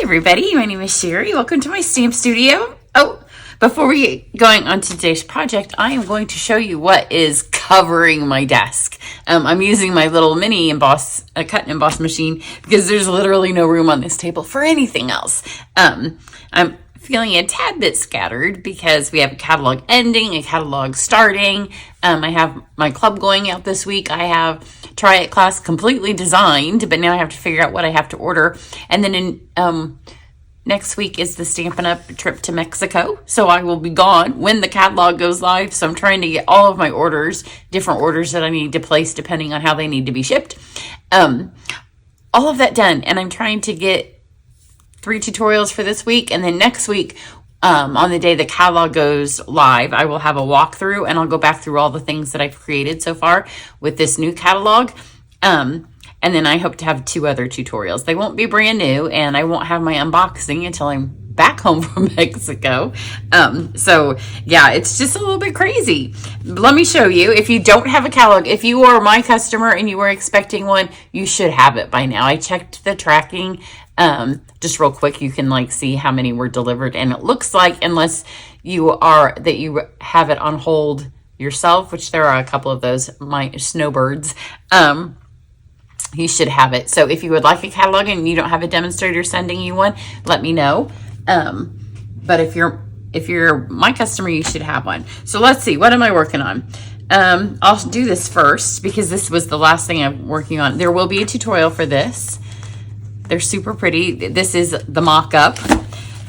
everybody, my name is Sherry. Welcome to my stamp studio. Oh, before we get going on today's project, I am going to show you what is covering my desk. I'm using my little mini cut and emboss machine because there's literally no room on this table for anything else. I'm feeling a tad bit scattered because we have a catalog ending, a catalog starting. I have my club going out this week. I have Try It class completely designed, but now I have to figure out what I have to order. And then in next week is the Stampin' Up! Trip to Mexico. So I will be gone when the catalog goes live. So I'm trying to get all of my orders, different orders that I need to place depending on how they need to be shipped. All of that done. And I'm trying to get 3 tutorials for this week. And then next week, on the day the catalog goes live, I will have a walkthrough and I'll go back through all the things that I've created so far with this new catalog. And then I hope to have 2 other tutorials. They won't be brand new and I won't have my unboxing until I'm back home from Mexico. So yeah, it's just a little bit crazy. Let me show you. If you don't have a catalog, if you are my customer and you were expecting one, you should have it by now. I checked the tracking. Just real quick, you can see how many were delivered, and it looks like unless you have it on hold yourself, which there are a couple of those, my snowbirds, you should have it. So if you would like a catalog and you don't have a demonstrator sending you one, let me know. But if you're my customer, you should have one. So let's see, what am I working on? I'll do this first because this was the last thing I'm working on. There will be a tutorial for this. They're super pretty. This is the mock-up,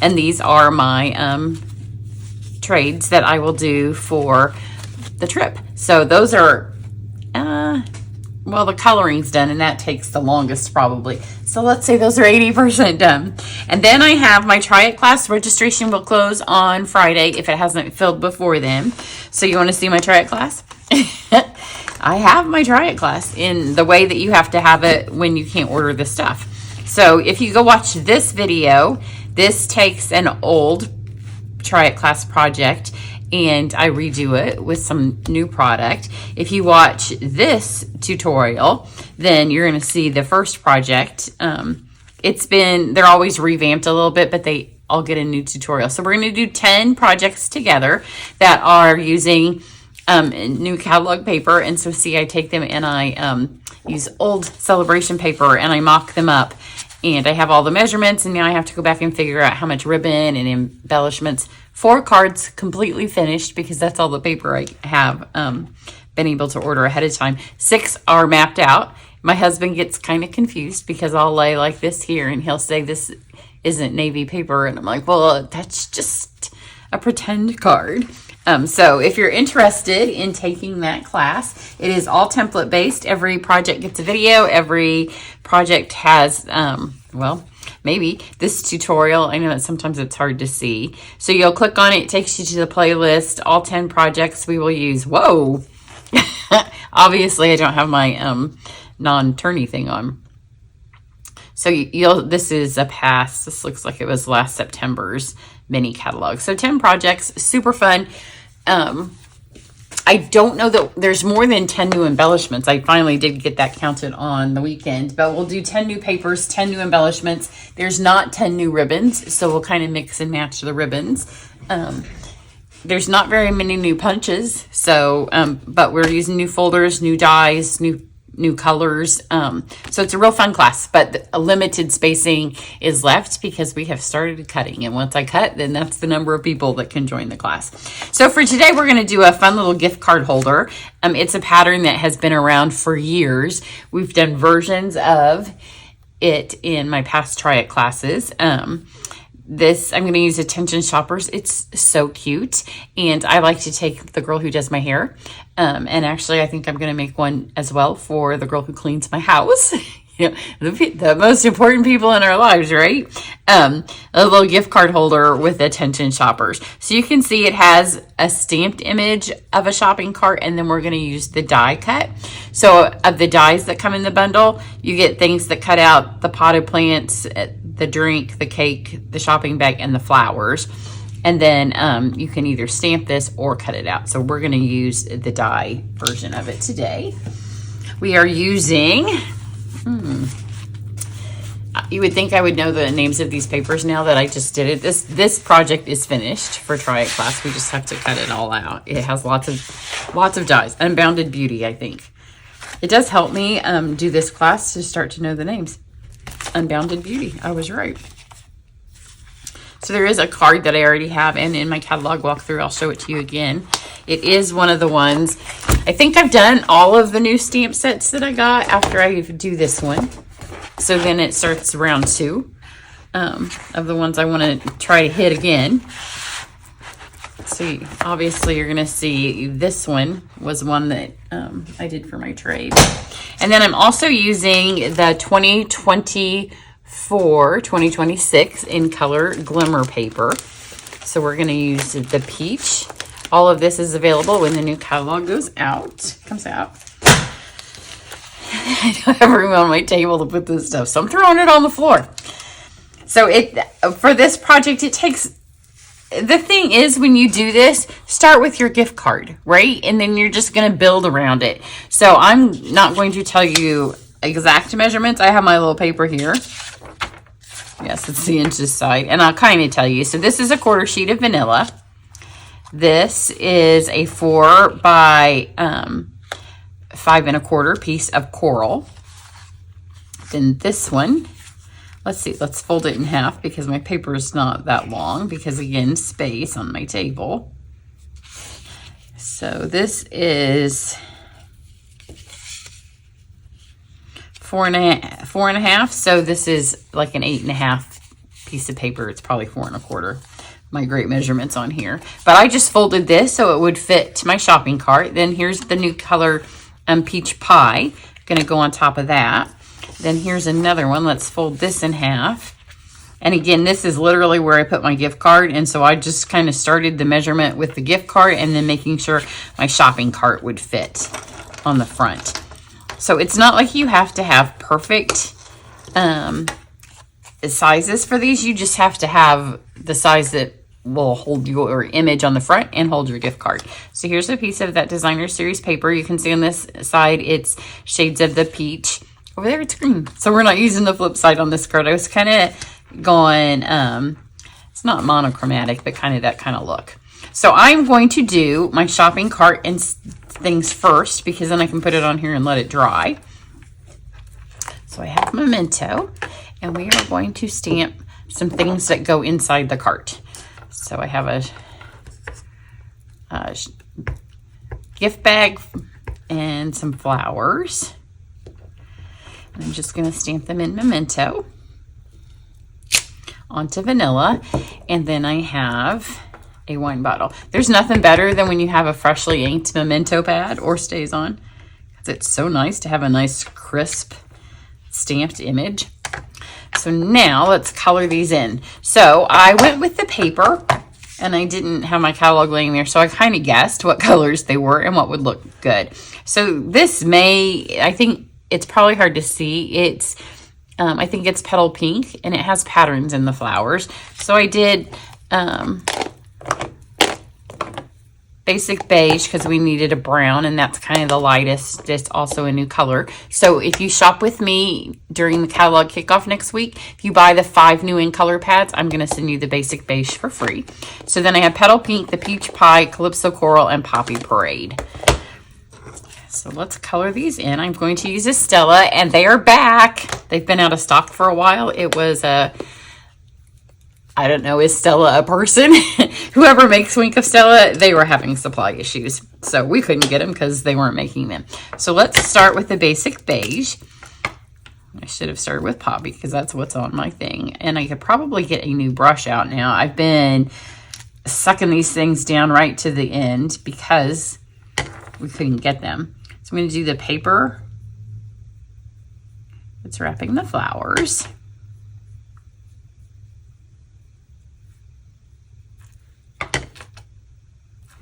and these are my trades that I will do for the trip. So those are, well, the coloring's done, and that takes the longest probably. So let's say those are 80% done. And then I have my Try It class. Registration will close on Friday if it hasn't filled before then. So you want to see my Try It class? I have my Try It class in the way that you have to have it when you can't order this stuff. So if you go watch this video, this takes an old Try It class project and I redo it with some new product. If you watch this tutorial, then you're going to see the first project. They're always revamped a little bit, but they all get a new tutorial. So we're going to do 10 projects together that are using new catalog paper. And so see, I take them and I use old celebration paper and I mock them up. And I have all the measurements, and now I have to go back and figure out how much ribbon and embellishments. 4 cards completely finished because that's all the paper I have been able to order ahead of time. 6 are mapped out. My husband gets kind of confused because I'll lay like this here and he'll say this isn't navy paper. And I'm like, well, that's just a pretend card. So if you're interested in taking that class, it is all template based. Every project gets a video. Every project has, well, maybe this tutorial. I know that sometimes it's hard to see. So you'll click on it. It takes you to the playlist. All 10 projects we will use. Whoa. Obviously, I don't have my non-turny thing on. So this is a past. This looks like it was last September's mini catalog. So 10 projects, super fun. I don't know that there's more than 10 new embellishments. I finally did get that counted on the weekend, but we'll do 10 new papers, 10 new embellishments. There's not 10 new ribbons, so we'll kind of mix and match the ribbons. There's not very many new punches, so but we're using new folders, new dies, new colors. So it's a real fun class, but a limited spacing is left because we have started cutting. And once I cut, then that's the number of people that can join the class. So for today, we're going to do a fun little gift card holder. It's a pattern that has been around for years. We've done versions of it in my past Try It classes. This, I'm going to use Attention Shoppers. It's so cute. And I like to take the girl who does my hair. And actually, I think I'm going to make one as well for the girl who cleans my house. You know, the most important people in our lives, right? A little gift card holder with Attention Shoppers. So you can see it has a stamped image of a shopping cart, and then we're going to use the die cut. So of the dies that come in the bundle, you get things that cut out the potted plants, the drink, the cake, the shopping bag, and the flowers. And then you can either stamp this or cut it out. So we're going to use the die version of it today. We are using You would think I would know the names of these papers now that I just did it. This project is finished for Try It class. We just have to cut it all out. It has lots of dies. Unbounded Beauty, I think. It does help me do this class to start to know the names. Unbounded Beauty. I was right. So there is a card that I already have, and in my catalog walkthrough, I'll show it to you again. It is one of the ones. I think I've done all of the new stamp sets that I got after I do this one. So then it starts round 2 of the ones I want to try to hit again. So obviously you're going to see this one was one that I did for my trade. And then I'm also using the 2026 in color glimmer paper. So we're going to use the peach. All of this is available when the new catalog comes out. I don't have room on my table to put this stuff, so I'm throwing it on the floor. So for this project, it takes, the thing is, when you do this, start with your gift card, right? And then you're just going to build around it. So I'm not going to tell you exact measurements. I have my little paper here. Yes, it's the inches side, and I'll kind of tell you. So this is a 1/4 sheet of vanilla. This is a 4 by 5 1/4 piece of coral. Then this one, let's see, let's fold it in half because my paper is not that long because, again, space on my table. So this is 4 1/2. So this is like an 8 1/2 piece of paper. It's probably 4 1/4. My great measurements on here. But I just folded this so it would fit to my shopping cart. Then here's the new color peach pie. Going to go on top of that. Then here's another one. Let's fold this in half. And again, this is literally where I put my gift card. And so I just kind of started the measurement with the gift card and then making sure my shopping cart would fit on the front. So it's not like you have to have perfect sizes for these. You just have to have the size that will hold your image on the front and hold your gift card. So here's a piece of that designer series paper. You can see on this side, it's shades of the peach. Over there, it's green. So we're not using the flip side on this card. I was kind of going, it's not monochromatic, but kind of that kind of look. So I'm going to do my shopping cart and things first because then I can put it on here and let it dry. So I have Memento, and we are going to stamp some things that go inside the cart. So I have a gift bag and some flowers. And I'm just going to stamp them in Memento onto vanilla. And then I have a wine bottle. There's nothing better than when you have a freshly inked Memento pad or stays on. Because it's so nice to have a nice crisp stamped image. So now let's color these in. So I went with the paper and I didn't have my catalog laying there. So I kind of guessed what colors they were and what would look good. So this I think it's probably hard to see. I think it's petal pink and it has patterns in the flowers. So I did basic beige because we needed a brown, and that's kind of the lightest. It's also a new color. So if you shop with me during the catalog kickoff next week, if you buy the 5 new in color pads, I'm going to send you the basic beige for free. So then I have petal pink, the peach pie, calypso coral, and poppy parade. So let's color these in. I'm going to use Estella, and they are back. They've been out of stock for a while. It was I don't know, is Stella a person? Whoever makes Wink of Stella, they were having supply issues. So we couldn't get them because they weren't making them. So let's start with the basic beige. I should have started with poppy because that's what's on my thing. And I could probably get a new brush out now. I've been sucking these things down right to the end because we couldn't get them. So I'm going to do the paper. It's wrapping the flowers.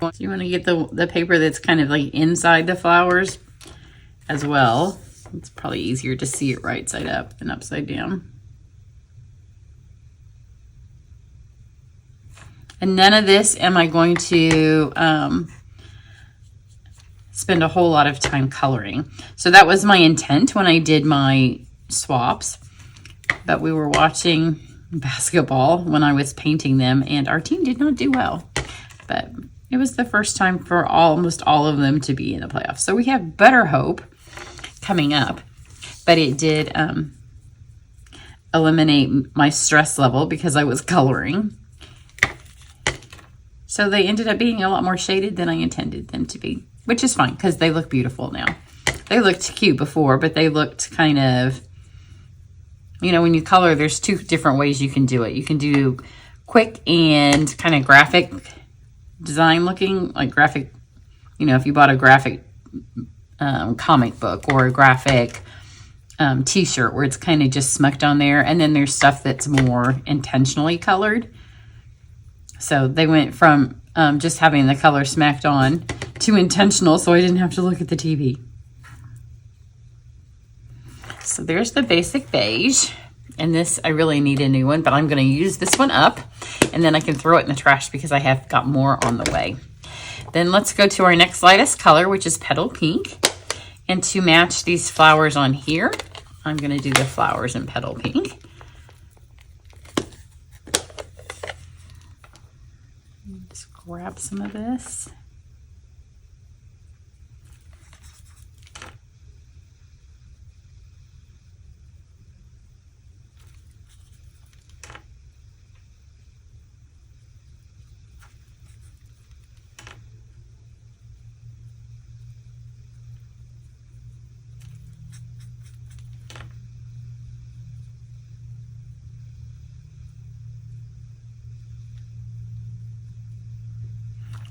So you want to get the paper that's kind of like inside the flowers as well. It's probably easier to see it right side up than upside down. And none of this am I going to spend a whole lot of time coloring. So that was my intent when I did my swaps. but we were watching basketball when I was painting them, and our team did not do well. But it was the first time for almost all of them to be in the playoffs. So we have better hope coming up. But it did eliminate my stress level because I was coloring. So they ended up being a lot more shaded than I intended them to be, which is fine because they look beautiful now. They looked cute before, but they looked kind of, you know, when you color, there's two different ways you can do it. You can do quick and kind of graphic design looking, like graphic, you know, if you bought a graphic comic book or a graphic t-shirt where it's kind of just smucked on there. And then there's stuff that's more intentionally colored. So they went from just having the color smacked on to intentional, so I didn't have to look at the TV. So there's the basic beige. And this, I really need a new one, but I'm going to use this one up. And then I can throw it in the trash because I have got more on the way. Then let's go to our next lightest color, which is Petal Pink. And to match these flowers on here, I'm going to do the flowers in Petal Pink. Just grab some of this.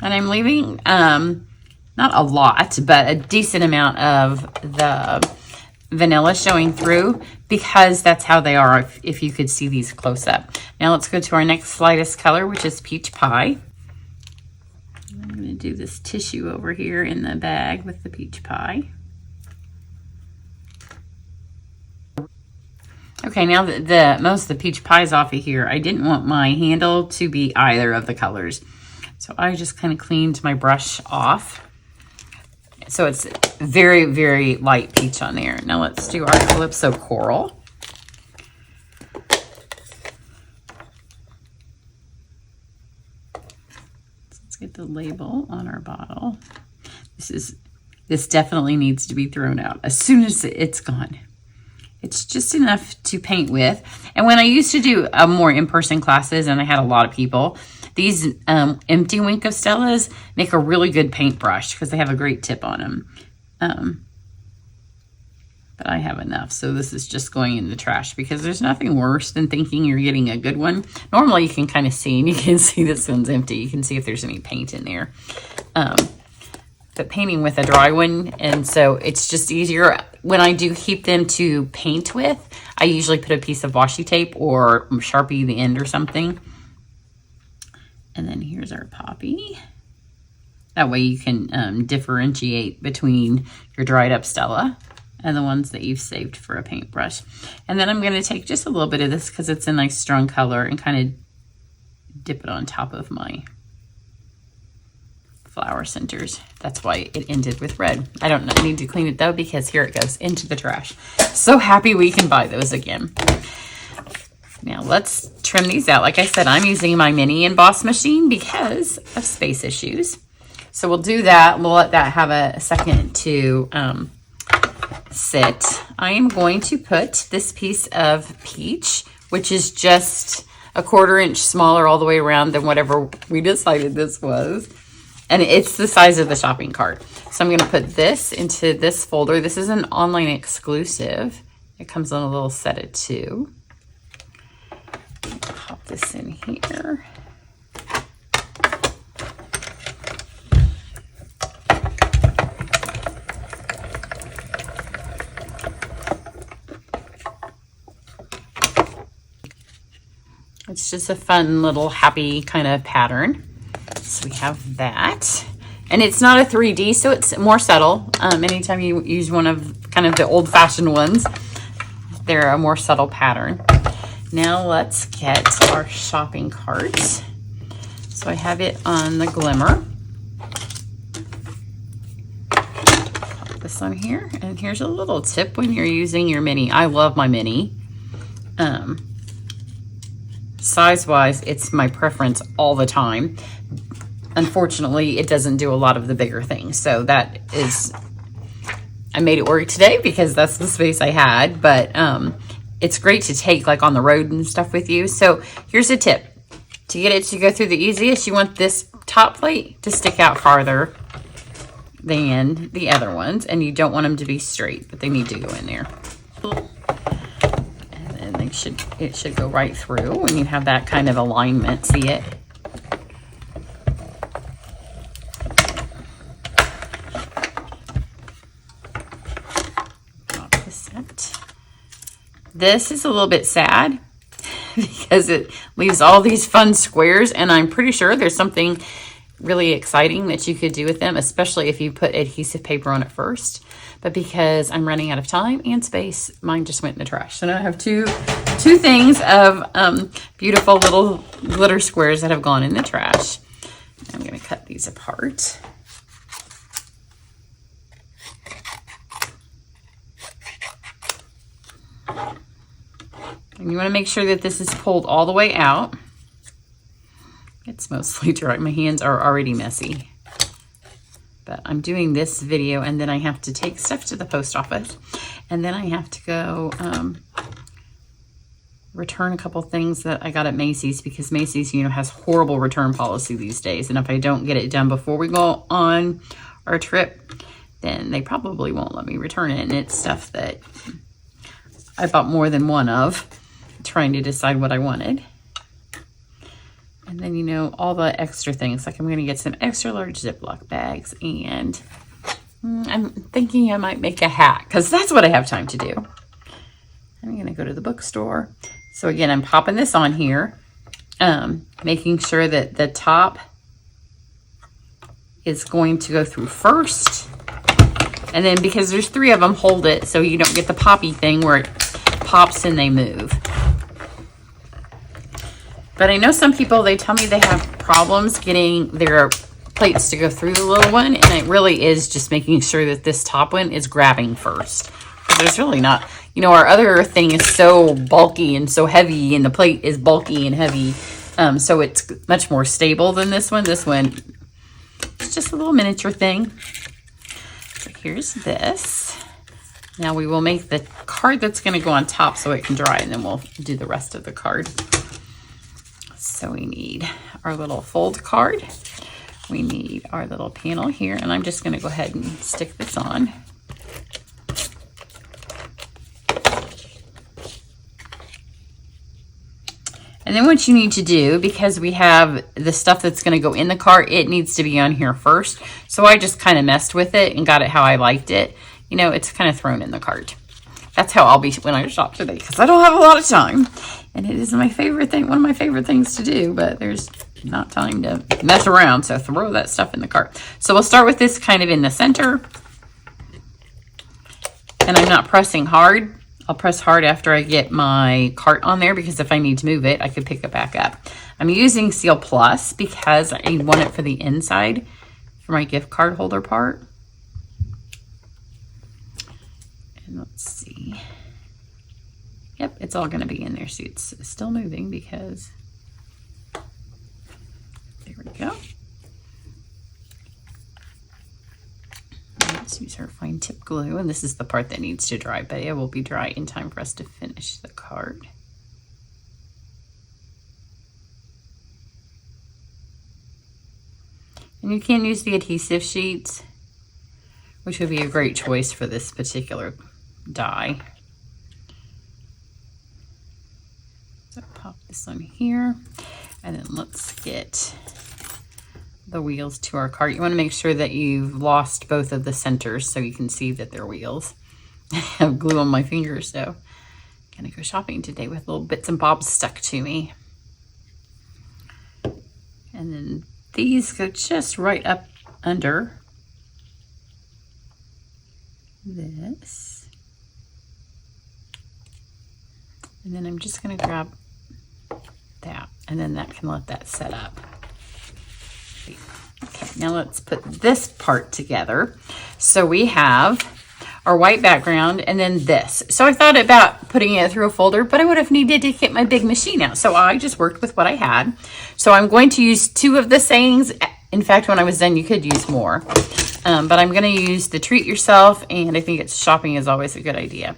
And I'm leaving, not a lot, but a decent amount of the vanilla showing through because that's how they are if you could see these close up. Now let's go to our next lightest color, which is Peach Pie. I'm going to do this tissue over here in the bag with the peach pie. Okay, now that most of the peach pie is off of here, I didn't want my handle to be either of the colors. So I just kind of cleaned my brush off. So it's very, very light peach on there. Now let's do our Calypso Coral. Let's get the label on our bottle. This definitely needs to be thrown out as soon as it's gone. It's just enough to paint with. And when I used to do more in-person classes and I had a lot of people, these empty Wink of Stella's make a really good paintbrush because they have a great tip on them. But I have enough, so this is just going in the trash because there's nothing worse than thinking you're getting a good one. Normally you can kind of see, and you can see this one's empty. You can see if there's any paint in there. But painting with a dry one, and so it's just easier. When I do keep them to paint with, I usually put a piece of washi tape or Sharpie the end or something. And then here's our poppy. That way you can differentiate between your dried up Stella and the ones that you've saved for a paintbrush. And then I'm going to take just a little bit of this because it's a nice strong color and kind of dip it on top of my flower centers. That's why it ended with red. I don't need to clean it though because here it goes into the trash. So happy we can buy those again. Now let's trim these out. Like I said, I'm using my mini emboss machine because of space issues. So we'll do that. We'll let that have a second to sit. I am going to put this piece of peach, which is just a 1/4 inch smaller all the way around than whatever we decided this was. And it's the size of the shopping cart. So I'm going to put this into this folder. This is an online exclusive. It comes on a little set of 2. Pop this in here. It's just a fun little happy kind of pattern. So we have that. And it's not a 3D, so it's more subtle. Anytime you use one of kind of the old-fashioned ones, they're a more subtle pattern. Now let's get our shopping cart. So I have it on the glimmer. Pop this on here. And here's a little tip when you're using your mini. I love my mini. Size-wise, it's my preference all the time. Unfortunately, it doesn't do a lot of the bigger things. So that is, I made it work today because that's the space I had. But it's great to take like on the road and stuff with you. So here's a tip. To get it to go through the easiest, you want this top plate to stick out farther than the other ones. And you don't want them to be straight, but they need to go in there. And then it should go right through when you have that kind of alignment. See it? This is a little bit sad because it leaves all these fun squares, and I'm pretty sure there's something really exciting that you could do with them, especially if you put adhesive paper on it first. But because I'm running out of time and space, mine just went in the trash. So now I have two things of beautiful little glitter squares that have gone in the trash. I'm going to cut these apart. And you want to make sure that this is pulled all the way out. It's mostly dry. My hands are already messy. But I'm doing this video and then I have to take stuff to the post office. And then I have to go return a couple things that I got at Macy's, because Macy's, you know, has horrible return policy these days. And if I don't get it done before we go on our trip, then they probably won't let me return it. And it's stuff that I bought more than one of, trying to decide what I wanted. And then, you know, all the extra things, like I'm going to get some extra large Ziploc bags, and I'm thinking I might make a hat because that's what I have time to do. I'm going to go to the bookstore. So again, I'm popping this on here, making sure that the top is going to go through first. And then because there's 3 of them, hold it so you don't get the poppy thing where it pops and they move. But I know some people, they tell me they have problems getting their plates to go through the little one. And it really is just making sure that this top one is grabbing first. Because there's really not, you know, our other thing is so bulky and so heavy, and the plate is bulky and heavy. So it's much more stable than this one. This one is just a little miniature thing. So here's this. Now we will make the card that's going to go on top so it can dry, and then we'll do the rest of the card. So we need our little fold card. We need our little panel here, and I'm just going to go ahead and stick this on. And then what you need to do, because we have the stuff that's going to go in the cart, it needs to be on here first. So I just kind of messed with it and got it how I liked it. You know, it's kind of thrown in the cart. That's how I'll be when I shop today, because I don't have a lot of time. And it is my favorite thing, one of my favorite things to do, but there's not time to mess around. So throw that stuff in the cart. So we'll start with this kind of in the center. And I'm not pressing hard. I'll press hard after I get my cart on there, because if I need to move it, I could pick it back up. I'm using Seal Plus because I want it for the inside for my gift card holder part. And let's see. Yep, it's all going to be in there. See, it's still moving because there we go. Let's use our fine tip glue, and this is the part that needs to dry, but it will be dry in time for us to finish the card. And you can use the adhesive sheets, which would be a great choice for this particular die. So pop this on here, and then let's get the wheels to our cart. You want to make sure that you've lost both of the centers so you can see that they're wheels. I have glue on my fingers, so I'm gonna go shopping today with little bits and bobs stuck to me. And then these go just right up under this. And then I'm just going to grab that, and then that can let that set up. Okay, now let's put this part together. So we have our white background, and then this. So I thought about putting it through a folder, but I would have needed to get my big machine out. So I just worked with what I had. So I'm going to use 2 of the sayings. In fact, when I was done, you could use more. But I'm going to use the treat yourself, and I think it's shopping is always a good idea.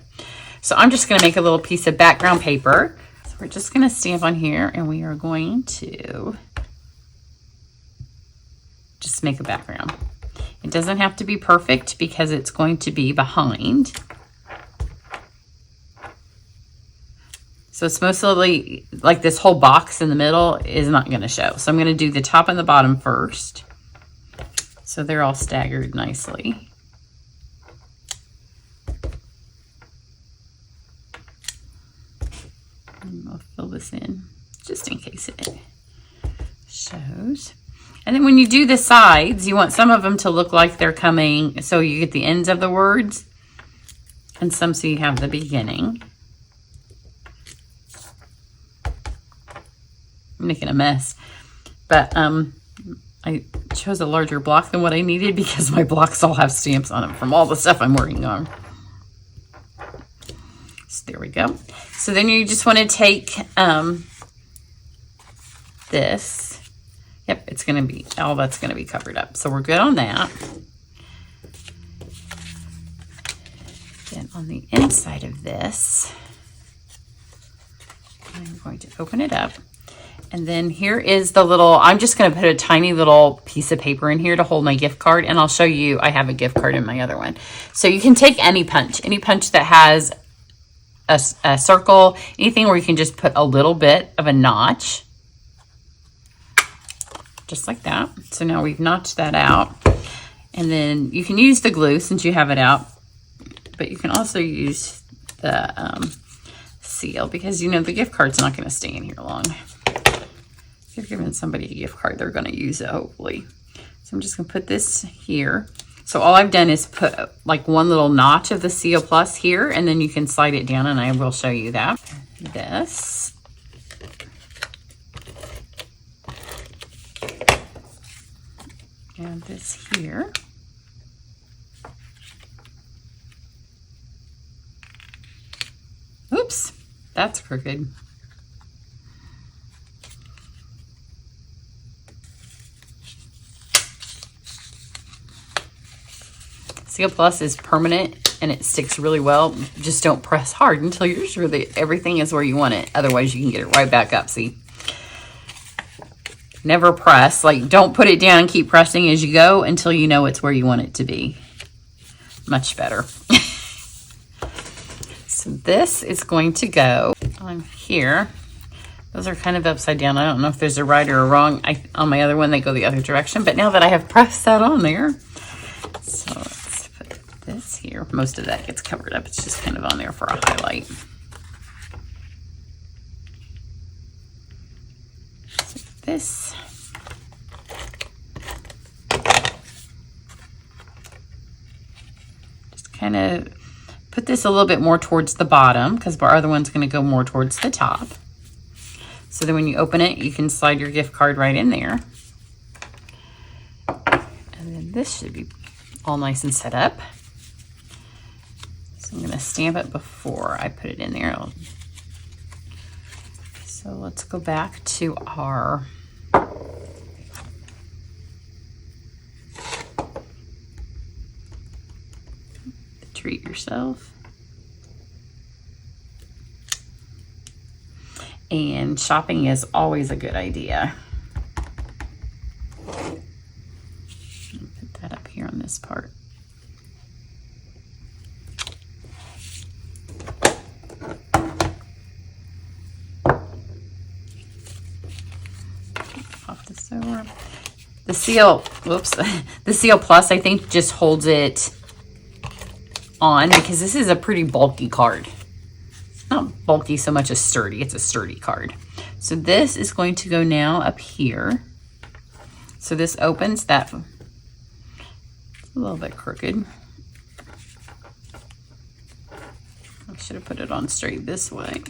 So I'm just going to make a little piece of background paper. So we're just going to stamp on here, and we are going to just make a background. It doesn't have to be perfect because it's going to be behind. So it's mostly like this whole box in the middle is not going to show. So I'm going to do the top and the bottom first. So they're all staggered nicely. And I'll fill this in just in case it shows. And then when you do the sides, you want some of them to look like they're coming, so you get the ends of the words, and some so you have the beginning. I'm making a mess, but I chose a larger block than what I needed because my blocks all have stamps on them from all the stuff I'm working on. So there we go. So then you just want to take this. Yep, it's going to be, all that's going to be covered up. So we're good on that. Then on the inside of this, I'm going to open it up. And then here is the little, I'm just going to put a tiny little piece of paper in here to hold my gift card. And I'll show you, I have a gift card in my other one. So you can take any punch that has a circle, anything where you can just put a little bit of a notch. Just like that. So now we've notched that out. And then you can use the glue since you have it out. But you can also use the seal because, you know, the gift card's not going to stay in here long. If you're giving somebody a gift card, they're going to use it, hopefully. So I'm just going to put this here. So all I've done is put like one little notch of the Seal Plus here, and then you can slide it down, and I will show you that. This. And this here. Oops, that's crooked. Seal Plus is permanent and it sticks really well. Just don't press hard until you're sure that everything is where you want it. Otherwise, you can get it right back up. See? Never press. Like, don't put it down and keep pressing as you go until you know it's where you want it to be. Much better. So this is going to go on here. Those are kind of upside down. I don't know if there's a right or a wrong. On my other one, they go the other direction. But now that I have pressed that on there, so let's put this here. Most of that gets covered up. It's just kind of on there for a highlight. So this. Just kind of put this a little bit more towards the bottom because our other one's going to go more towards the top. So then when you open it, you can slide your gift card right in there. And then this should be all nice and set up. So I'm going to stamp it before I put it in there. So let's go back to our treat yourself. And shopping is always a good idea. Put that up here on this part. Pop this over. The Seal, whoops, the Seal Plus, I think, just holds it on because this is a pretty bulky card. Not bulky so much as sturdy. It's a sturdy card. So this is going to go now up here. So this opens that. It's a little bit crooked. I should have put it on straight this way.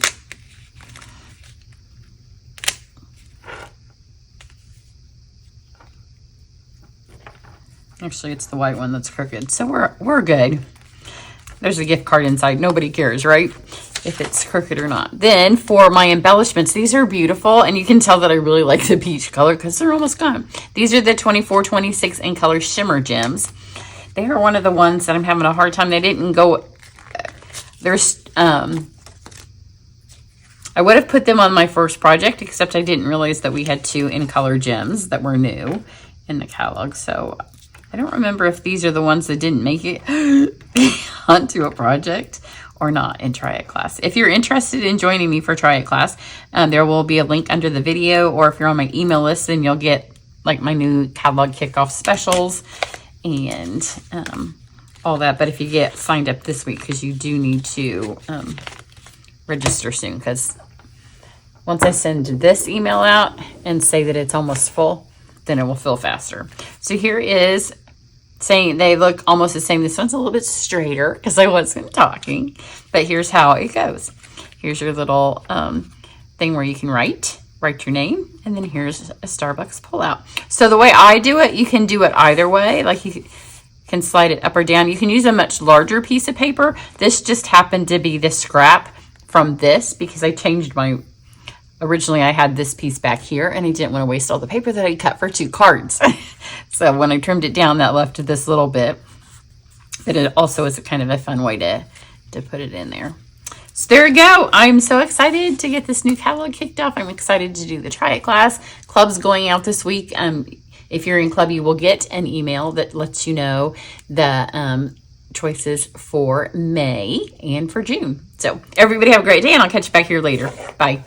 Actually, it's the white one that's crooked. So we're good. There's a gift card inside. Nobody cares, right? If it's crooked or not. Then for my embellishments, these are beautiful. And you can tell that I really like the peach color because they're almost gone. These are the 24-26 in color shimmer gems. They are one of the ones that I'm having a hard time. They didn't go, there's, I would have put them on my first project, except I didn't realize that we had 2 in color gems that were new in the catalog. So I don't remember if these are the ones that didn't make it onto a project or not in Try It class. If you're interested in joining me for Try It class, there will be a link under the video, or if you're on my email list, then you'll get like my new catalog kickoff specials and all that. But if you get signed up this week, because you do need to register soon, because once I send this email out and say that it's almost full, then it will fill faster. So here is saying they look almost the same. This one's a little bit straighter because I wasn't talking, but here's how it goes. Here's your little thing where you can write your name, and then here's a Starbucks pullout. So the way I do it, you can do it either way. Like you can slide it up or down. You can use a much larger piece of paper. This just happened to be the scrap from this because I changed my, originally I had this piece back here and I didn't want to waste all the paper that I cut for 2 cards. So when I trimmed it down, that left this little bit, but it also is kind of a fun way to put it in there. So there you go. I'm so excited to get this new catalog kicked off. I'm excited to do the Try It class. Club's going out this week. If you're in club, you will get an email that lets you know the choices for May and for June. So everybody have a great day, and I'll catch you back here later. Bye.